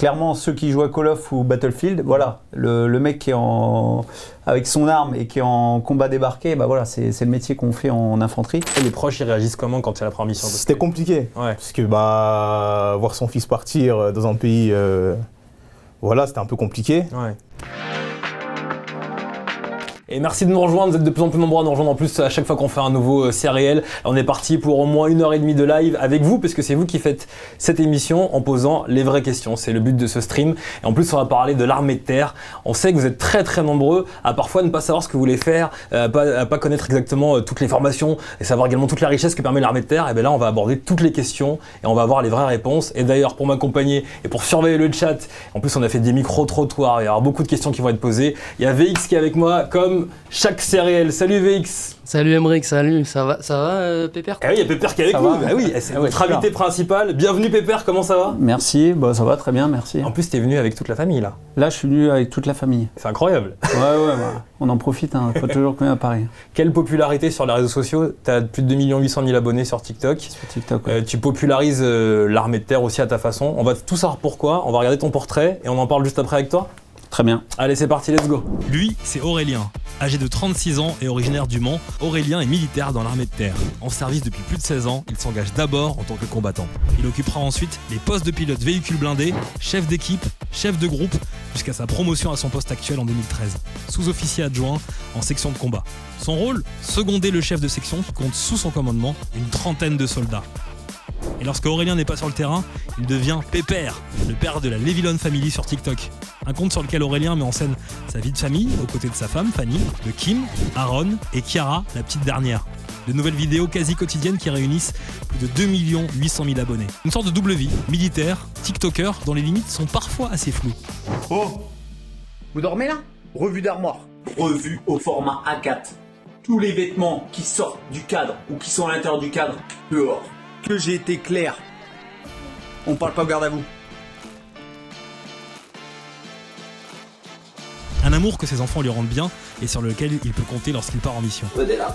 clairement, ceux qui jouent à Call of ou Battlefield, voilà, le mec qui est avec son arme et qui est en combat débarqué, bah voilà, c'est le métier qu'on fait en infanterie. Et les proches, ils réagissent comment quand c'est la première mission? C'était compliqué, parce que voir son fils partir dans un pays, voilà, c'était un peu compliqué. Ouais. Et merci de nous rejoindre, vous êtes de plus en plus nombreux à nous rejoindre en plus à chaque fois qu'on fait un nouveau C'est réel. On est parti pour au moins 1h30 de live avec vous, parce que c'est vous qui faites cette émission en posant les vraies questions. C'est le but de ce stream. Et en plus, on va parler de l'armée de terre. On sait que vous êtes très très nombreux à parfois ne pas savoir ce que vous voulez faire, à pas connaître exactement toutes les formations et savoir également toute la richesse que permet l'armée de terre. Et bien là, on va aborder toutes les questions et on va avoir les vraies réponses. Et d'ailleurs, pour m'accompagner et pour surveiller le chat, en plus on a fait des micro-trottoirs, il y aura beaucoup de questions qui vont être posées. Il y a VX qui est avec moi comme chaque C'est réel. Salut VX. Salut Emeric, salut, ça va Pépère? Ah oui, il y a Pépère qui est avec nous. Bah oui, c'est notre invité principal. Bienvenue Pépère, comment ça va? Merci, bah, ça va très bien, merci. En plus, t'es venu avec toute la famille là. Là, je suis venu avec toute la famille. C'est incroyable. Ouais, on en profite, hein. Faut toujours qu'on est à Paris. Quelle popularité sur les réseaux sociaux? T'as plus de 2 800 000 abonnés sur TikTok. Sur TikTok, ouais. Tu popularises l'armée de terre aussi à ta façon. On va tout savoir pourquoi, on va regarder ton portrait et on en parle juste après avec toi. Très bien. Allez, c'est parti, let's go. Lui, c'est Aurélien. Âgé de 36 ans et originaire du Mans, Aurélien est militaire dans l'armée de terre. En service depuis plus de 16 ans, il s'engage d'abord en tant que combattant. Il occupera ensuite les postes de pilote véhicule blindé, chef d'équipe, chef de groupe, jusqu'à sa promotion à son poste actuel en 2013. Sous-officier adjoint en section de combat. Son rôle, seconder le chef de section qui compte sous son commandement une trentaine de soldats. Et lorsque Aurélien n'est pas sur le terrain, il devient Pépère, le père de la Levilon Family sur TikTok. Un compte sur lequel Aurélien met en scène sa vie de famille, aux côtés de sa femme, Fanny, de Kim, Aaron et Chiara, la petite dernière. De nouvelles vidéos quasi quotidiennes qui réunissent plus de 2 800 000 abonnés. Une sorte de double vie, militaire, TikToker, dont les limites sont parfois assez floues. Oh, vous dormez là? Revue d'armoire. Revue au format A4. Tous les vêtements qui sortent du cadre ou qui sont à l'intérieur du cadre, dehors. Que j'ai été clair. On parle pas au garde à vous. Un amour que ses enfants lui rendent bien et sur lequel il peut compter lorsqu'il part en mission. Venez là.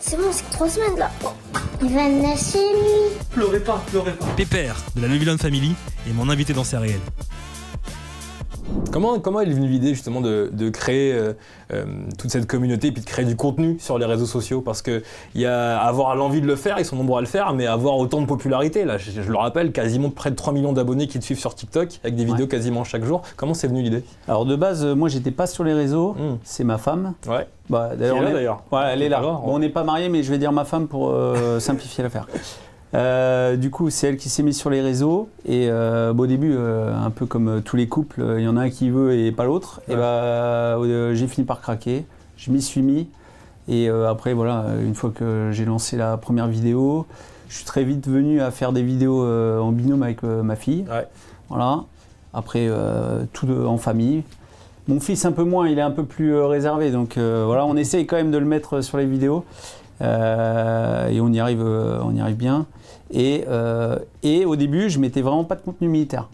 C'est bon, c'est 3 semaines là. Il va nager, lui. Pleurez pas, pleurez pas. Pépère, de la Levilon Family, est mon invité dans C'est réel. Comment est venue l'idée justement de créer toute cette communauté et puis de créer du contenu sur les réseaux sociaux? Parce que il y a avoir l'envie de le faire, ils sont nombreux à le faire, mais avoir autant de popularité, là je le rappelle, quasiment près de 3 millions d'abonnés qui te suivent sur TikTok avec des vidéos quasiment chaque jour. Comment c'est venu l'idée? Alors de base, moi j'étais pas sur les réseaux, c'est ma femme. Ouais. Bah, d'ailleurs, Ouais, elle est là. Alors, bon, on n'est pas mariés, mais je vais dire ma femme pour simplifier l'affaire. Du coup, c'est elle qui s'est mise sur les réseaux et au début, un peu comme tous les couples, il y en a un qui veut et pas l'autre. Ouais. Et j'ai fini par craquer, je m'y suis mis et après voilà, une fois que j'ai lancé la première vidéo, je suis très vite venu à faire des vidéos en binôme avec ma fille. Ouais. Voilà. Après, tout en famille. Mon fils un peu moins, il est un peu plus réservé, donc voilà, on essaye quand même de le mettre sur les vidéos. Et on y arrive bien. Et au début, je mettais vraiment pas de contenu militaire.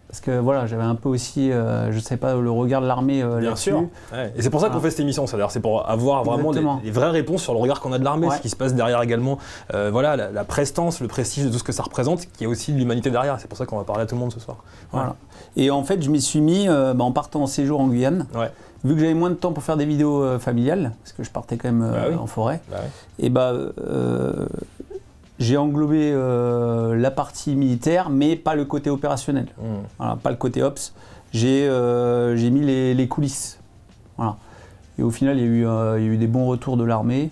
Parce que voilà, j'avais un peu aussi, je sais pas, le regard de l'armée là-dessus. Bien sûr. Ouais. Et c'est pour ça qu'on fait cette émission, c'est-à-dire c'est pour avoir vraiment les vraies réponses sur le regard qu'on a de l'armée, ce qui se passe derrière également, voilà, la prestance, le prestige de tout ce que ça représente, qui est aussi de l'humanité derrière. C'est pour ça qu'on va parler à tout le monde ce soir. Voilà. Et en fait, je m'y suis mis en partant en séjour en Guyane. Ouais. Vu que j'avais moins de temps pour faire des vidéos familiales, parce que je partais quand même en forêt, et j'ai englobé la partie militaire, mais pas le côté opérationnel. Voilà, pas le côté ops. J'ai mis les coulisses. Voilà. Et au final, il y a eu des bons retours de l'armée.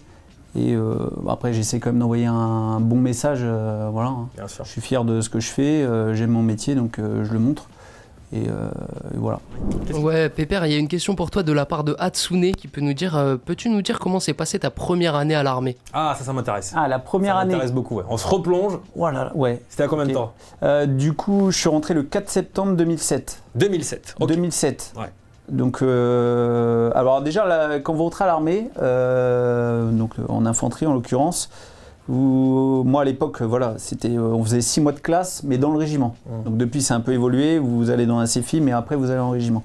Et après, j'essaie quand même d'envoyer un bon message. Voilà. Bien sûr. Je suis fier de ce que je fais, j'aime mon métier, donc je le montre. Et voilà. Ouais, Pépère, il y a une question pour toi de la part de Hatsune qui peut nous dire, peux-tu nous dire comment s'est passée ta première année à l'armée? Ah, ça m'intéresse. Ah, la première année. Ça m'intéresse beaucoup, ouais. On se replonge. Voilà, ouais. C'était à combien de temps? Du coup, je suis rentré le 4 septembre 2007. 2007, ok. 2007. Ouais. Donc, alors déjà, quand vous rentrez à l'armée, donc en infanterie en l'occurrence, moi à l'époque, voilà, on faisait 6 mois de classe, mais dans le régiment. Donc depuis, c'est un peu évolué, vous allez dans un CFI, mais après vous allez en régiment.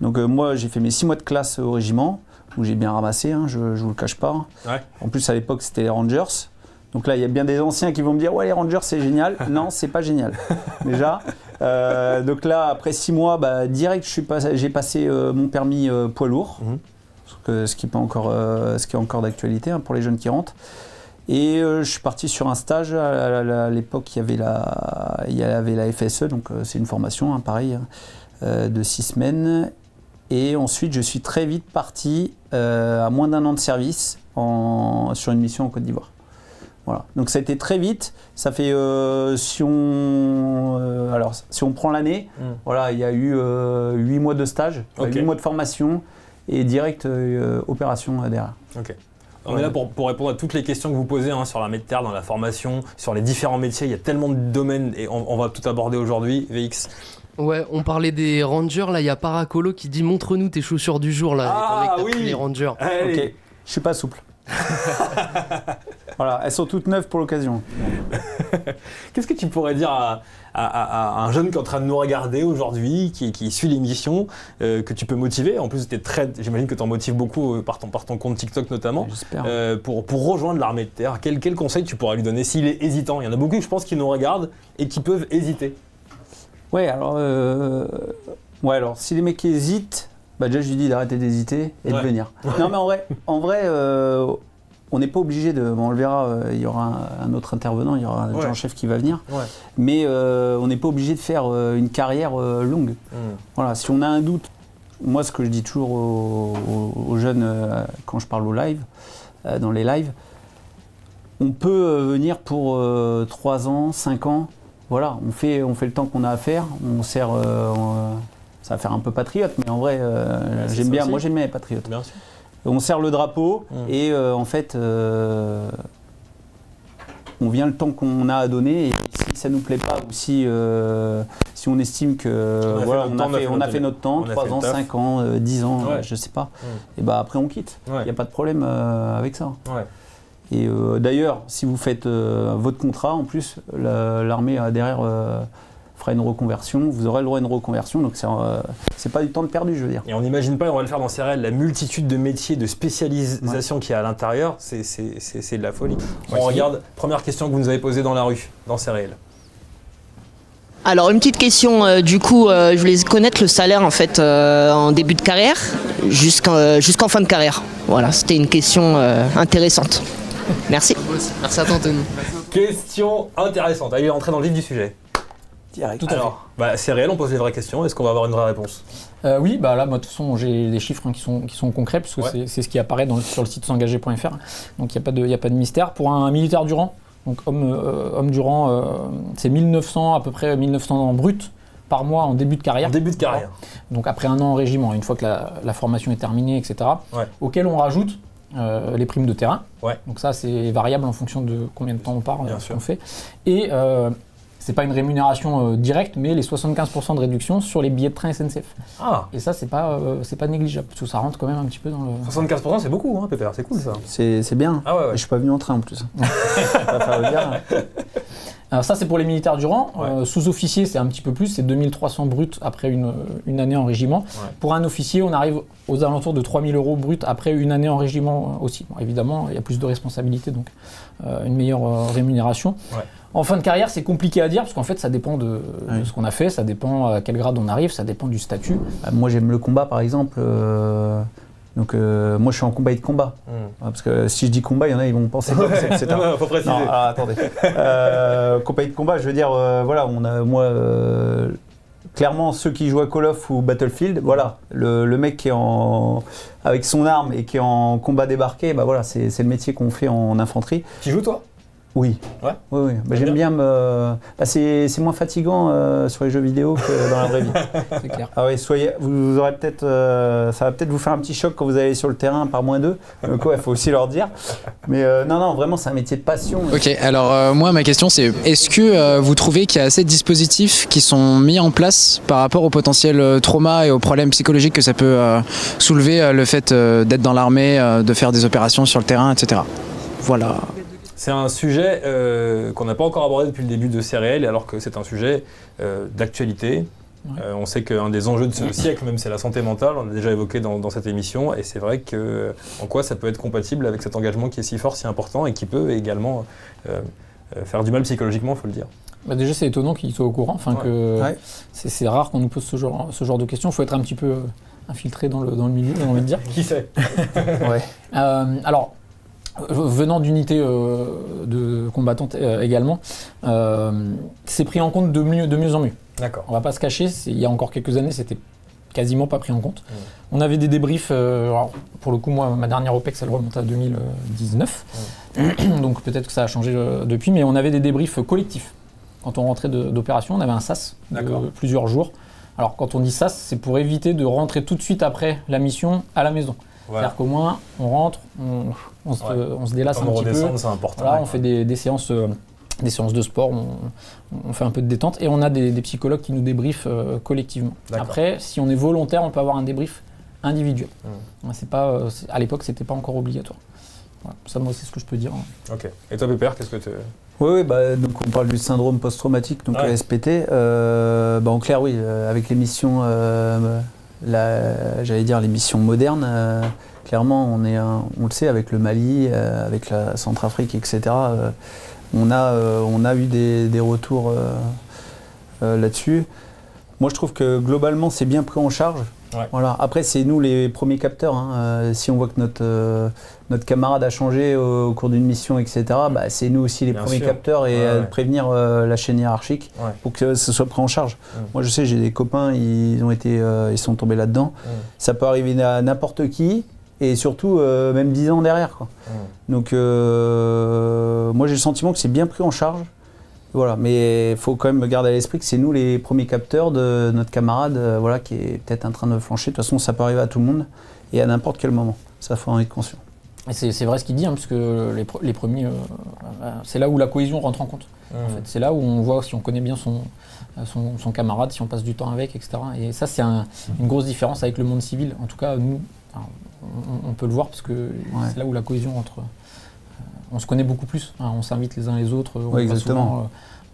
Donc moi, j'ai fait mes 6 mois de classe au régiment, où j'ai bien ramassé, hein, je vous le cache pas. Ouais. En plus, à l'époque, c'était les Rangers. Donc là, il y a bien des anciens qui vont me dire « Ouais, les Rangers, c'est génial ». Non, c'est pas génial, déjà. Donc là, après 6 mois, direct, j'ai passé mon permis poids lourd, ce qui est encore d'actualité pour les jeunes qui rentrent. Et je suis parti sur un stage. À l'époque, il y avait la FSE, donc c'est une formation, pareil, de 6 semaines. Et ensuite, je suis très vite parti, à moins d'1 an de service, sur une mission en Côte d'Ivoire. Voilà. Donc ça a été très vite. Ça fait, si on prend l'année, voilà, il y a eu 8 mois de stage, 8 mois de formation et direct opération derrière. Ok. On est là pour répondre à toutes les questions que vous posez sur l'armée de terre, dans la formation, sur les différents métiers. Il y a tellement de domaines et on va tout aborder aujourd'hui. VX. Ouais, on parlait des rangers, là il y a Paracolo qui dit montre-nous tes chaussures du jour là, étant donné que t'as pris les rangers. Ok, je suis pas souple. Voilà, elles sont toutes neuves pour l'occasion. Qu'est-ce que tu pourrais dire à un jeune qui est en train de nous regarder aujourd'hui, qui suit l'émission, que tu peux motiver? En plus, j'imagine que tu en motives beaucoup par ton compte TikTok notamment. J'espère. Pour rejoindre l'armée de terre, quel conseil tu pourrais lui donner s'il est hésitant? Il y en a beaucoup, je pense, qui nous regardent et qui peuvent hésiter. Ouais, alors si les mecs hésitent, déjà je lui dis d'arrêter d'hésiter et de venir. Non mais en vrai, on n'est pas obligé de. On le verra, il y aura un autre intervenant, il y aura un adjoint-chef qui va venir. Ouais. Mais on n'est pas obligé de faire une carrière longue. Voilà, si on a un doute, moi ce que je dis toujours aux jeunes quand je parle au live, dans les lives, on peut venir pour 3 ans, 5 ans. Voilà, on fait le temps qu'on a à faire, on sert, ça va faire un peu patriote, mais en vrai, j'aime bien, moi j'aime bien les patriotes. Bien sûr. On sert le drapeau et en fait, on vient le temps qu'on a à donner et si ça nous plaît pas ou si on estime que on a fait notre temps, 3 ans, 5 ans, 10 ans, je sais pas, et après on quitte. Il n'y a pas de problème avec ça. Ouais. Et d'ailleurs, si vous faites votre contrat, en plus, l'armée derrière fera une reconversion, vous aurez le droit à une reconversion, donc c'est pas du temps de perdu, je veux dire. Et on n'imagine pas, et on va le faire dans CRL, la multitude de métiers, de spécialisation qu'il y a à l'intérieur, c'est de la folie. On regarde, première question que vous nous avez posée dans la rue, dans CRL. Alors une petite question, du coup, je voulais connaître le salaire en fait en début de carrière jusqu'en fin de carrière. Voilà, c'était une question intéressante. Merci. Merci à toi, Anthony. Question intéressante. Allez, entrer dans le vif du sujet. Direct. Tout alors, c'est réel, on pose les vraies questions. Est-ce qu'on va avoir une vraie réponse? Oui, là, moi, de toute façon, j'ai des chiffres qui sont concrets, puisque c'est ce qui apparaît sur le site s'engager.fr. Donc, il n'y a pas de mystère. Pour un militaire du rang, donc homme du rang, c'est 1900, à peu près 1900 brut par mois en début de carrière. En début de carrière. Donc, après 1 an en régiment, une fois que la formation est terminée, etc., auquel on rajoute les primes de terrain. Donc ça, c'est variable en fonction de combien de temps on part, ce qu'on fait. Et c'est pas une rémunération directe, mais les 75% de réduction sur les billets de train SNCF. Ah. Et ça, c'est pas négligeable, parce que ça rentre quand même un petit peu dans le... 75%, c'est beaucoup, Pépère, c'est cool ça. C'est bien. Ah ouais. Je suis pas venu en train en plus. Pas faire le dire. Alors ça, c'est pour les militaires du rang. Sous-officier, c'est un petit peu plus, c'est 2300 bruts après une année en régiment. Pour un officier, on arrive aux alentours de 3000 € bruts après une année en régiment aussi. Bon, évidemment, il y a plus de responsabilités, donc une meilleure rémunération. En fin de carrière, c'est compliqué à dire, parce qu'en fait, ça dépend de ce qu'on a fait, ça dépend à quel grade on arrive, ça dépend du statut. Moi, j'aime le combat, par exemple. Donc moi je suis en combat et de combat. Parce que si je dis combat, il y en a ils vont penser que c'est un... Non, faut préciser. Non, attendez. Combat et de combat, je veux dire, voilà, on a clairement ceux qui jouent à Call of ou Battlefield, voilà, le mec qui est avec son arme et qui est en combat débarqué, voilà, c'est le métier qu'on fait en infanterie. Tu joues toi? Oui. Oui. J'aime bien c'est moins fatigant sur les jeux vidéo que dans la vraie vie. C'est clair. Ah oui, vous aurez peut-être, ça va peut-être vous faire un petit choc quand vous allez sur le terrain par -2. Donc il faut aussi leur dire. Mais non, vraiment, c'est un métier de passion. Ok, alors moi, ma question c'est, est-ce que vous trouvez qu'il y a assez de dispositifs qui sont mis en place par rapport au potentiel trauma et aux problèmes psychologiques que ça peut soulever, le fait d'être dans l'armée, de faire des opérations sur le terrain, etc. Voilà. C'est un sujet qu'on n'a pas encore abordé depuis le début de CRL, alors que c'est un sujet d'actualité. On sait qu'un des enjeux de ce siècle, même, c'est la santé mentale. On l'a déjà évoqué dans cette émission. Et c'est vrai en quoi ça peut être compatible avec cet engagement qui est si fort, si important, et qui peut également faire du mal psychologiquement, il faut le dire. Bah déjà, c'est étonnant qu'il soit au courant. Enfin, c'est rare qu'on nous pose ce genre de questions. Il faut être un petit peu infiltré dans le milieu, j'ai envie de dire. Qui sait? Alors, venant d'unités de combattantes également, c'est pris en compte de mieux en mieux. D'accord. On va pas se cacher, il y a encore quelques années, c'était quasiment pas pris en compte. On avait des débriefs, alors pour le coup, moi, ma dernière OPEX, elle remonte à 2019. Donc peut-être que ça a changé depuis, mais on avait des débriefs collectifs. Quand on rentrait d'opération, on avait un SAS de plusieurs jours. Alors quand on dit SAS, c'est pour éviter de rentrer tout de suite après la mission à la maison. C'est-à-dire qu'au moins, on rentre, on se délasse un petit peu. C'est important. Voilà, on fait des séances de sport, on fait un peu de détente et on a des psychologues qui nous débriefent collectivement. Après, si on est volontaire, on peut avoir un débrief individuel. À l'époque, c'était pas encore obligatoire. Voilà, ça, moi, c'est ce que je peux dire. Ok. Et toi, Pépère, qu'est-ce que tu... Oui, donc on parle du syndrome post-traumatique, donc SPT. En clair, oui, avec les missions, j'allais dire les missions modernes, clairement, on le sait, avec le Mali, avec la Centrafrique, etc., on a eu des retours là-dessus. Moi, je trouve que globalement, c'est bien pris en charge. Voilà. Après, c'est nous les premiers capteurs. Si on voit que notre camarade a changé au cours d'une mission, etc., c'est nous aussi les premiers capteurs et prévenir la chaîne hiérarchique pour que ce soit pris en charge. Moi, je sais, j'ai des copains, ils sont tombés là-dedans. Ça peut arriver à n'importe qui et surtout même 10 ans derrière, quoi. Donc, moi, j'ai le sentiment que c'est bien pris en charge. Voilà, mais il faut quand même garder à l'esprit que c'est nous les premiers capteurs de notre camarade qui est peut-être en train de flancher. De toute façon, ça peut arriver à tout le monde et à n'importe quel moment. Ça, il faut en être conscient. Et c'est vrai ce qu'il dit, puisque les premiers, c'est là où la cohésion rentre en compte. En fait. C'est là où on voit si on connaît bien son camarade, si on passe du temps avec, etc. Et ça, c'est une grosse différence avec le monde civil. En tout cas, nous, on peut le voir, parce que c'est là où la cohésion rentre. On se connaît beaucoup plus, on s'invite les uns les autres, on va souvent,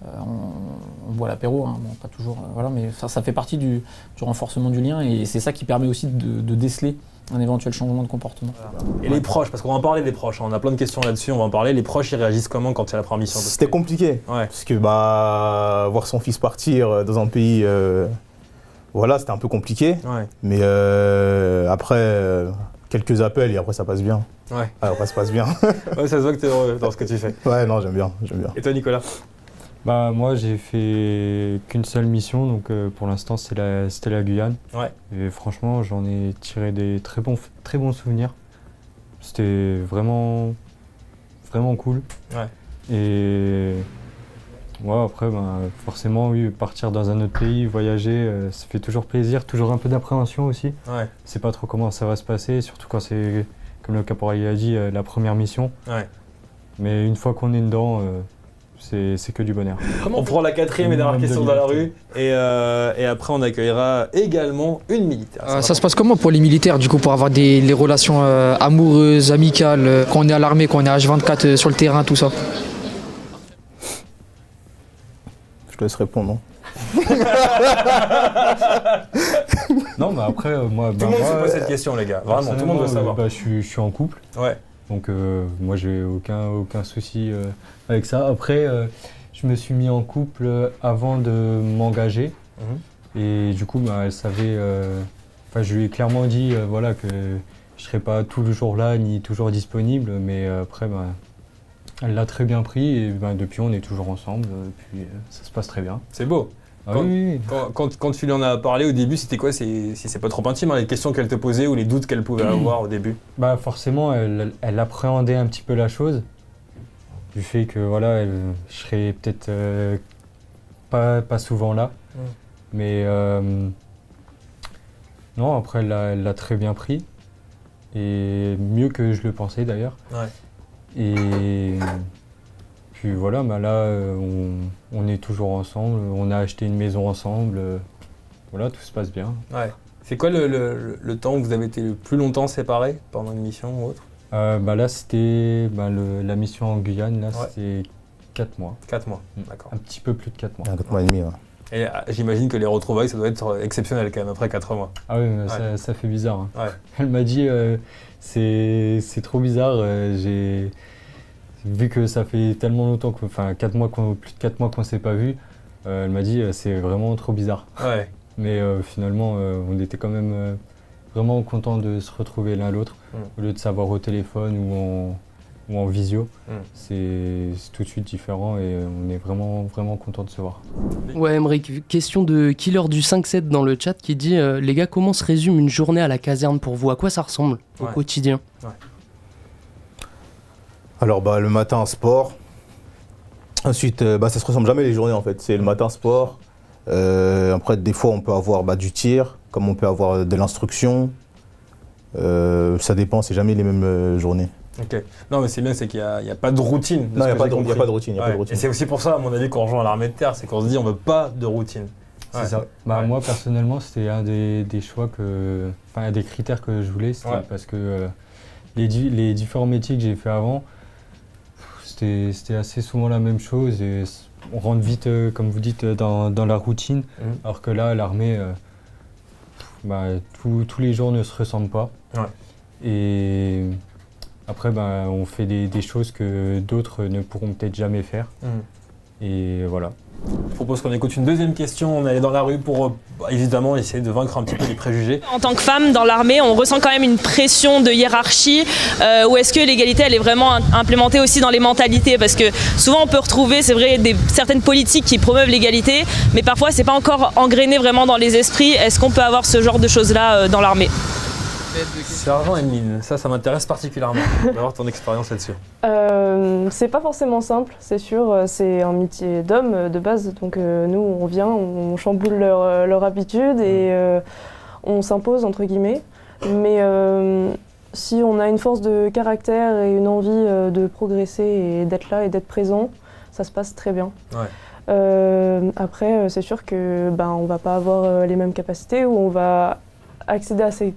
on boit l'apéro, pas toujours, mais ça fait partie du renforcement du lien et c'est ça qui permet aussi de déceler un éventuel changement de comportement. Et les proches, parce qu'on va en parler des proches, on a plein de questions là-dessus, on va en parler. Les proches, ils réagissent comment quand il y a la première mission? C'était compliqué, parce que voir son fils partir dans un pays, c'était un peu compliqué, mais après... quelques appels et après ça passe bien. Après ça passe bien. Ça se voit que tu es heureux dans ce que tu fais. Non, j'aime bien. Et toi, Nicolas? Moi, j'ai fait qu'une seule mission, donc pour l'instant c'était la Guyane. Et franchement, j'en ai tiré des très bons souvenirs. C'était vraiment cool. Et après, forcément, oui, partir dans un autre pays, voyager, ça fait toujours plaisir, toujours un peu d'appréhension aussi. C'est pas trop comment ça va se passer, surtout quand c'est, comme le caporal a dit, la première mission. Mais une fois qu'on est dedans, c'est que du bonheur. On prend la quatrième et dernière question dans la rue, et après on accueillera également une militaire. Ça se passe comment pour les militaires, du coup, pour avoir les relations amoureuses, amicales, quand on est à l'armée, quand on est H24 sur le terrain, tout ça? Je te laisse répondre, non? Non, mais après, moi... Tout le monde se pose cette question, les gars. Vraiment, tout le monde veut savoir. Je suis en couple. Donc, moi, j'ai aucun souci avec ça. Après, je me suis mis en couple avant de m'engager. Et du coup, elle savait... je lui ai clairement dit que je ne serais pas toujours là, ni toujours disponible. Mais après, elle l'a très bien pris et depuis on est toujours ensemble, puis ça se passe très bien. C'est beau. Quand tu lui en as parlé au début, c'était quoi, si c'est pas trop intime, les questions qu'elle te posait ou les doutes qu'elle pouvait avoir au début? Forcément, elle appréhendait un petit peu la chose, du fait que je serais peut-être pas souvent là. Mais non, après elle l'a très bien pris, et mieux que je le pensais d'ailleurs. Et puis là, on est toujours ensemble, on a acheté une maison ensemble, tout se passe bien. C'est quoi le temps où vous avez été le plus longtemps séparés pendant une mission ou autre? Là, c'était la mission en Guyane, là, c'était 4 mois. 4 mois, d'accord. Un petit peu plus de 4 mois. 4 mois et demi, Et j'imagine que les retrouvailles, ça doit être exceptionnel quand même, après 4 mois. Ah oui, mais ça fait bizarre. Elle m'a dit, c'est trop bizarre, vu que ça fait tellement longtemps, enfin plus de 4 mois qu'on s'est pas vu, elle m'a dit c'est vraiment trop bizarre. Ouais. Mais finalement, on était quand même vraiment contents de se retrouver l'un l'autre, au lieu de savoir au téléphone ou en visio. C'est tout de suite différent et on est vraiment contents de se voir. Ouais, Emeric, question de Killer du 5-7 dans le chat qui dit les gars, comment se résume une journée à la caserne pour vous? À quoi ça ressemble au quotidien? Alors le matin sport. Ensuite, ça se ressemble jamais les journées en fait. C'est le matin sport. Après, des fois, on peut avoir du tir, comme on peut avoir de l'instruction. Ça dépend, c'est jamais les mêmes journées. Ok. Non, mais c'est bien, c'est qu'il n'y a pas de routine. Non, il n'y a pas de routine. Et c'est aussi pour ça, à mon avis, qu'on rejoint l'armée de terre, c'est qu'on se dit on veut pas de routine. C'est ça. Moi, personnellement, c'était un des choix un des critères que je voulais, c'était parce que les différents métiers que j'ai fait avant, c'était assez souvent la même chose et on rentre vite, comme vous dites, dans la routine, alors que là, l'armée, tous les jours ne se ressemblent pas. Et après, on fait des choses que d'autres ne pourront peut-être jamais faire. Et voilà. Je propose qu'on écoute une deuxième question. On est allé dans la rue pour évidemment essayer de vaincre un petit peu les préjugés. En tant que femme dans l'armée, on ressent quand même une pression de hiérarchie. Ou est-ce que l'égalité, elle est vraiment implémentée aussi dans les mentalités? Parce que souvent, on peut retrouver, c'est vrai, certaines politiques qui promeuvent l'égalité, mais parfois, c'est pas encore engrainé vraiment dans les esprits. Est-ce qu'on peut avoir ce genre de choses-là dans l'armée? Sergent Emeline, ça m'intéresse particulièrement. On va voir ton expérience là-dessus. C'est pas forcément simple, c'est sûr. C'est un métier d'homme de base. Donc nous, on vient, on chamboule leur habitude et on s'impose, entre guillemets. Mais si on a une force de caractère et une envie de progresser et d'être là et d'être présent, ça se passe très bien. Après, c'est sûr que on va pas avoir les mêmes capacités ou on va accéder à ces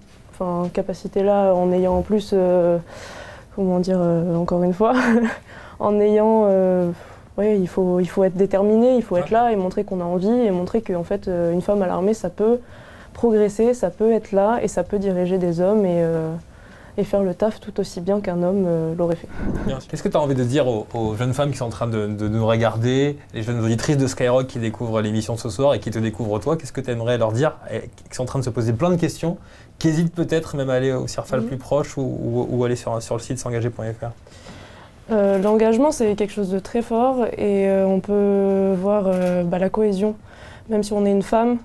capacités-là en ayant en plus, encore une fois, en ayant, il faut être déterminé, il faut être là et montrer qu'on a envie et montrer qu'en fait, une femme à l'armée, ça peut progresser, ça peut être là et ça peut diriger des hommes et faire le taf tout aussi bien qu'un homme l'aurait fait. Qu'est-ce que tu as envie de dire aux jeunes femmes qui sont en train de nous regarder, les jeunes auditrices de Skyrock qui découvrent l'émission ce soir et qui te découvrent toi? Qu'est-ce que tu aimerais leur dire et qui sont en train de se poser plein de questions, qui hésitent peut-être même à aller au CIRFA le plus proche ou aller sur le site s'engager.fr? L'engagement, c'est quelque chose de très fort et on peut voir la cohésion. Même si on est une femme,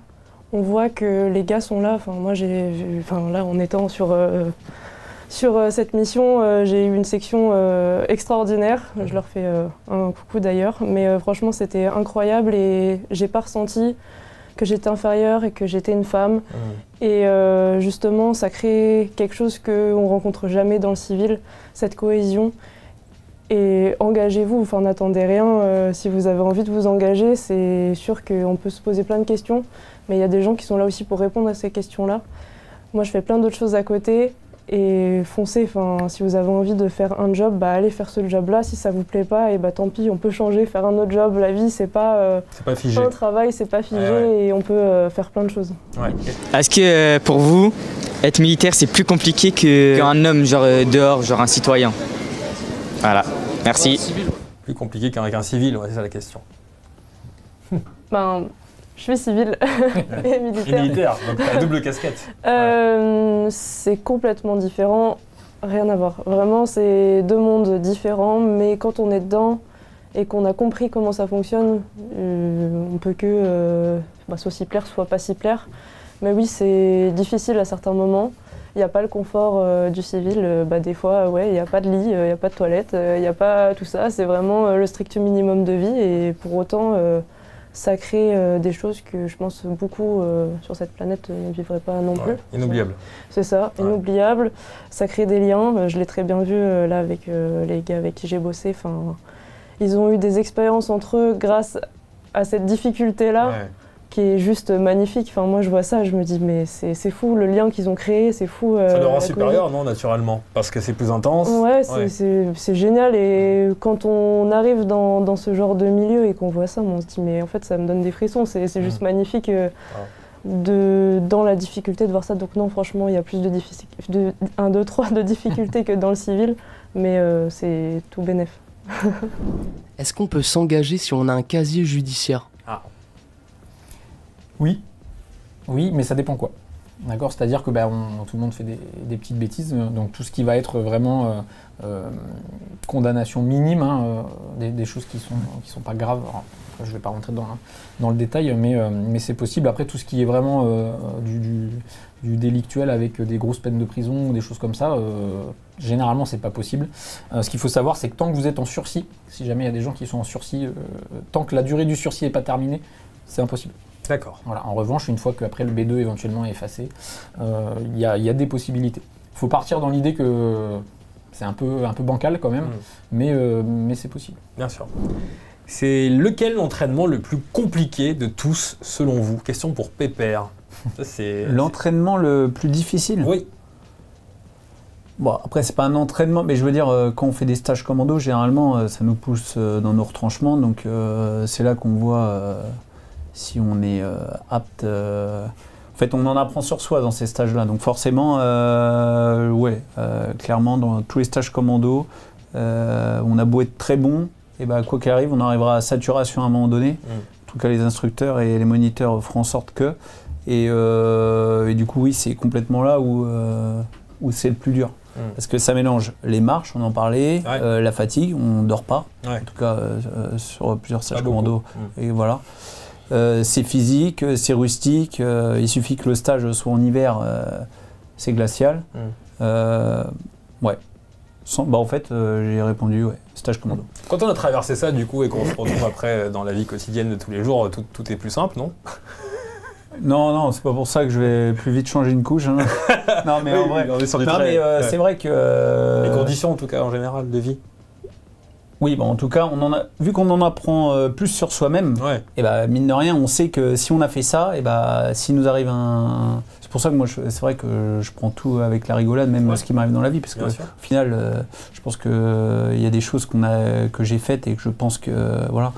on voit que les gars sont là. Moi, j'ai vu, là, en étant sur cette mission, j'ai eu une section extraordinaire. Je leur fais un coucou d'ailleurs. Mais franchement, c'était incroyable et j'ai pas ressenti que j'étais inférieure et que j'étais une femme. Et justement, ça crée quelque chose qu'on rencontre jamais dans le civil, cette cohésion. Et engagez-vous, n'attendez rien. Si vous avez envie de vous engager, c'est sûr qu'on peut se poser plein de questions. Mais il y a des gens qui sont là aussi pour répondre à ces questions-là. Moi, je fais plein d'autres choses à côté. Et foncez, si vous avez envie de faire un job, allez faire ce job-là. Si ça vous plaît pas, et tant pis, on peut changer, faire un autre job. La vie, c'est pas figé. Un travail, c'est pas figé et on peut faire plein de choses. Est-ce que pour vous, être militaire, c'est plus compliqué qu'un homme dehors, un citoyen? Voilà, merci. Plus compliqué qu'un civil, c'est ça la question. Je suis civile et militaire. Et militaire, donc t'as la double casquette. C'est complètement différent, rien à voir. Vraiment, c'est deux mondes différents, mais quand on est dedans et qu'on a compris comment ça fonctionne, on peut que soit s'y plaire, soit pas s'y plaire. Mais oui, c'est difficile à certains moments. Il n'y a pas le confort du civil. Des fois, il n'y a pas de lit, il n'y a pas de toilette, il n'y a pas tout ça. C'est vraiment le strict minimum de vie et pour autant... ça crée des choses que je pense beaucoup sur cette planète ne vivraient pas non plus. Inoubliable. C'est ça, inoubliable. Ça crée des liens. Je l'ai très bien vu là avec les gars avec qui j'ai bossé. Ils ont eu des expériences entre eux grâce à cette difficulté-là qui est juste magnifique. Moi, je vois ça, je me dis, mais c'est fou le lien qu'ils ont créé, c'est fou. Ça le rend supérieur, non, naturellement, parce que c'est plus intense. C'est génial. Et quand on arrive dans ce genre de milieu et qu'on voit ça, on se dit, mais en fait, ça me donne des frissons. C'est juste magnifique dans la difficulté de voir ça. Donc non, franchement, il y a plus de difficultés que dans le civil, mais c'est tout bénef. Est-ce qu'on peut s'engager si on a un casier judiciaire? Oui, mais ça dépend quoi. D'accord, c'est-à-dire que tout le monde fait des petites bêtises, donc tout ce qui va être vraiment condamnation minime, des choses qui sont pas graves. Alors, je vais pas rentrer dans le détail, mais c'est possible. Après, tout ce qui est vraiment du délictuel avec des grosses peines de prison ou des choses comme ça, généralement c'est pas possible. Ce qu'il faut savoir, c'est que tant que vous êtes en sursis, si jamais il y a des gens qui sont en sursis, tant que la durée du sursis n'est pas terminée, c'est impossible. D'accord. Voilà. En revanche, une fois qu'après le B2 éventuellement est effacé, il y a des possibilités. Il faut partir dans l'idée que c'est un peu bancal quand même, mais c'est possible. Bien sûr. C'est lequel l'entraînement le plus compliqué de tous selon vous? Question pour Pépère. L'entraînement le plus difficile? Oui. Bon, après, c'est pas un entraînement, mais je veux dire, quand on fait des stages commando, généralement, ça nous pousse dans nos retranchements, donc c'est là qu'on voit si on est apte. En fait, on en apprend sur soi dans ces stages-là, donc forcément, clairement, dans tous les stages commando, on a beau être très bon, et quoi qu'il arrive, on arrivera à saturation à un moment donné. En tout cas, les instructeurs et les moniteurs feront en sorte que. Et du coup, oui, c'est complètement là où c'est le plus dur. Parce que ça mélange les marches, on en parlait, la fatigue, on ne dort pas, en tout cas sur plusieurs stages commando. Et voilà. C'est physique, c'est rustique, il suffit que le stage soit en hiver, c'est glacial. En fait, j'ai répondu stage commando. Quand on a traversé ça du coup et qu'on se retrouve après dans la vie quotidienne de tous les jours, tout est plus simple, non? Non, c'est pas pour ça que je vais plus vite changer une couche. Hein. Non, mais en vrai, on est sur du c'est vrai que les conditions en tout cas en général de vie. Oui, en tout cas, vu qu'on en apprend plus sur soi-même, et mine de rien, on sait que si on a fait ça, s'il nous arrive un... C'est pour ça que moi, c'est vrai que je prends tout avec la rigolade, même ce qui m'arrive dans la vie, parce qu'au final, je pense qu'il y a des choses que j'ai faites et que je pense que, voilà...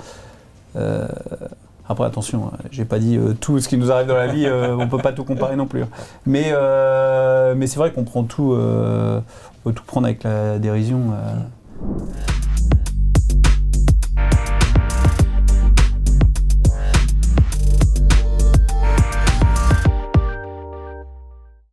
Après, attention, j'ai pas dit tout ce qui nous arrive dans la vie, on peut pas tout comparer non plus. Mais c'est vrai qu'on prend tout, on peut tout prendre avec la dérision.